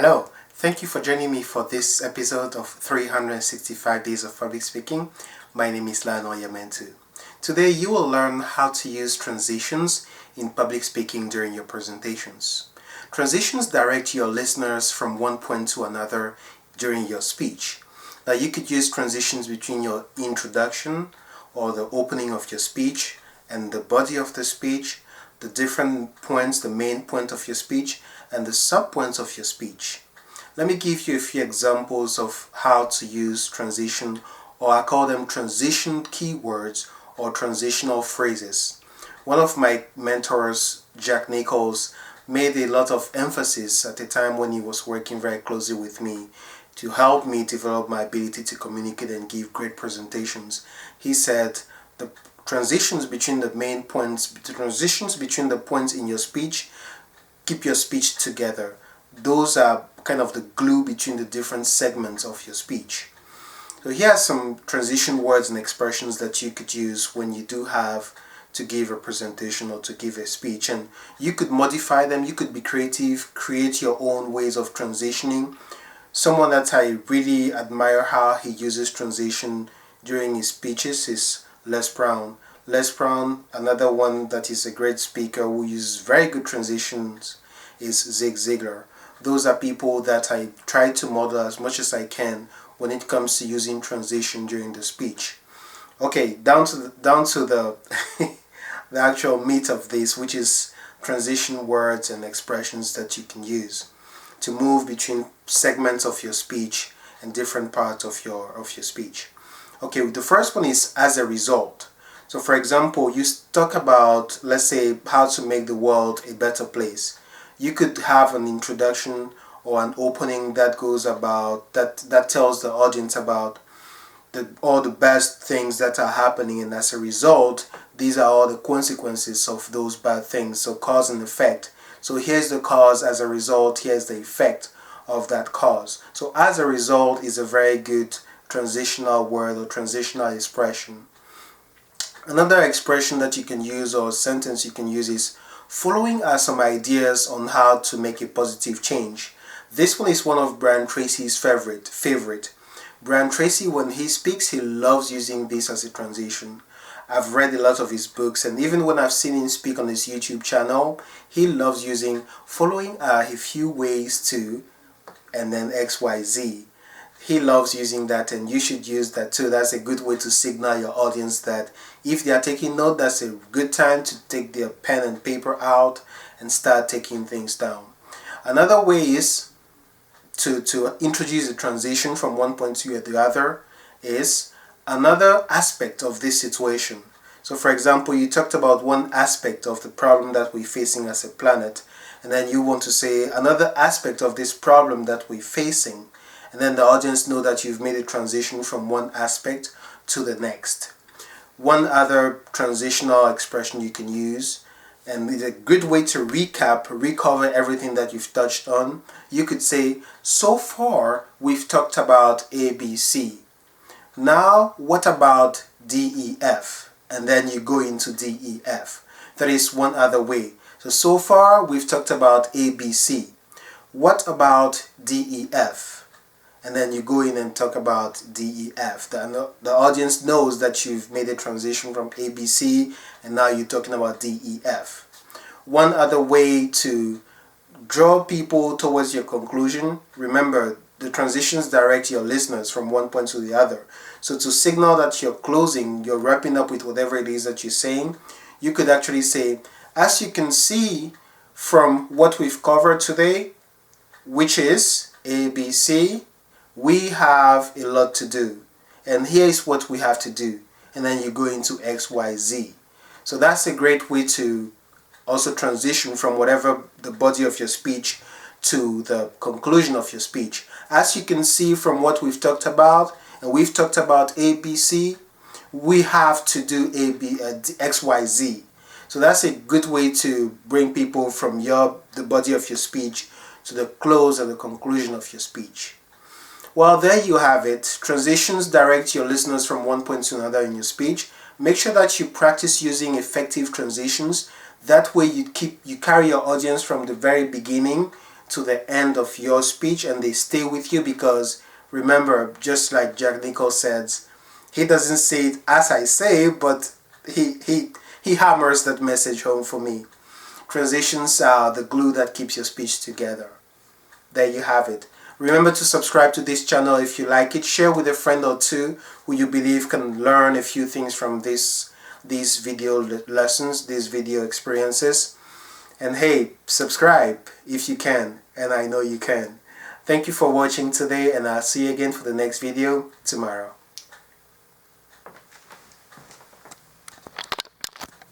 Hello, thank you for joining me for this episode of 365 Days of Public Speaking. My name is Lano Yamentu. Today you will learn how to use transitions in public speaking during your presentations. Transitions direct your listeners from one point to another during your speech. Now you could use transitions between your introduction or the opening of your speech and the body of the speech, the different points, the main point of your speech, and the sub-points of your speech. Let me give you a few examples of how to use transition, or I call them transition keywords or transitional phrases. One of my mentors, Jack Nichols, made a lot of emphasis at a time when he was working very closely with me to help me develop my ability to communicate and give great presentations. He said the transitions between the main points, the transitions between the points in your speech, keep your speech together. Those are kind of the glue between the different segments of your speech. So here are some transition words and expressions that you could use when you do have to give a presentation or to give a speech, and you could modify them. You could be creative, create your own ways of transitioning. Someone that I really admire how he uses transition during his speeches is Les Brown. Les Brown, another one that is a great speaker who uses very good transitions, is Zig Ziglar. Those are people that I try to model as much as I can when it comes to using transition during the speech. Okay, down to the the actual meat of this, which is transition words and expressions that you can use to move between segments of your speech and different parts of your speech. Okay, the first one is as a result. So for example, you talk about, let's say, how to make the world a better place. You could have an introduction or an opening that goes about, that tells the audience about all the best things that are happening, and as a result, these are all the consequences of those bad things. So cause and effect. So here's the cause, as a result, here's the effect of that cause. So as a result is a very good transitional word or transitional expression. Another expression that you can use or sentence you can use is following are some ideas on how to make a positive change. This one is one of Brian Tracy's favorite. Brian Tracy, when he speaks, he loves using this as a transition. I've read a lot of his books, and even when I've seen him speak on his YouTube channel, he loves using following are a few ways to, and then XYZ. He loves using that, and you should use that too. That's a good way to signal your audience that if they are taking note, that's a good time to take their pen and paper out and start taking things down. Another way is to introduce a transition from one point to the other is another aspect of this situation. So for example, you talked about one aspect of the problem that we're facing as a planet, and then you want to say another aspect of this problem that we're facing, and then the audience know that you've made a transition from one aspect to the next. One other transitional expression you can use, and it's a good way to recover everything that you've touched on. You could say, so far we've talked about ABC. Now what about DEF? And then you go into DEF. That is one other way. So far we've talked about ABC. What about DEF? And then you go in and talk about DEF. The audience knows that you've made a transition from ABC and now you're talking about DEF. One other way to draw people towards your conclusion, remember the transitions direct your listeners from one point to the other. So to signal that you're closing, you're wrapping up with whatever it is that you're saying, you could actually say, as you can see from what we've covered today, which is ABC, we have a lot to do, and here's what we have to do, and then you go into XYZ. So that's a great way to also transition from whatever the body of your speech to the conclusion of your speech. As you can see from what we've talked about, and we've talked about ABC, we have to do XYZ. So that's a good way to bring people from the body of your speech to the close and the conclusion of your speech. Well, there you have it. Transitions direct your listeners from one point to another in your speech. Make sure that you practice using effective transitions. That way you carry your audience from the very beginning to the end of your speech, and they stay with you because remember, just like Jack Nicholson says, he doesn't say it as I say, but he hammers that message home for me. Transitions are the glue that keeps your speech together. There you have it. Remember to subscribe to this channel if you like it. Share with a friend or two who you believe can learn a few things from these video lessons, these video experiences. And hey, subscribe if you can, and I know you can. Thank you for watching today, and I'll see you again for the next video tomorrow.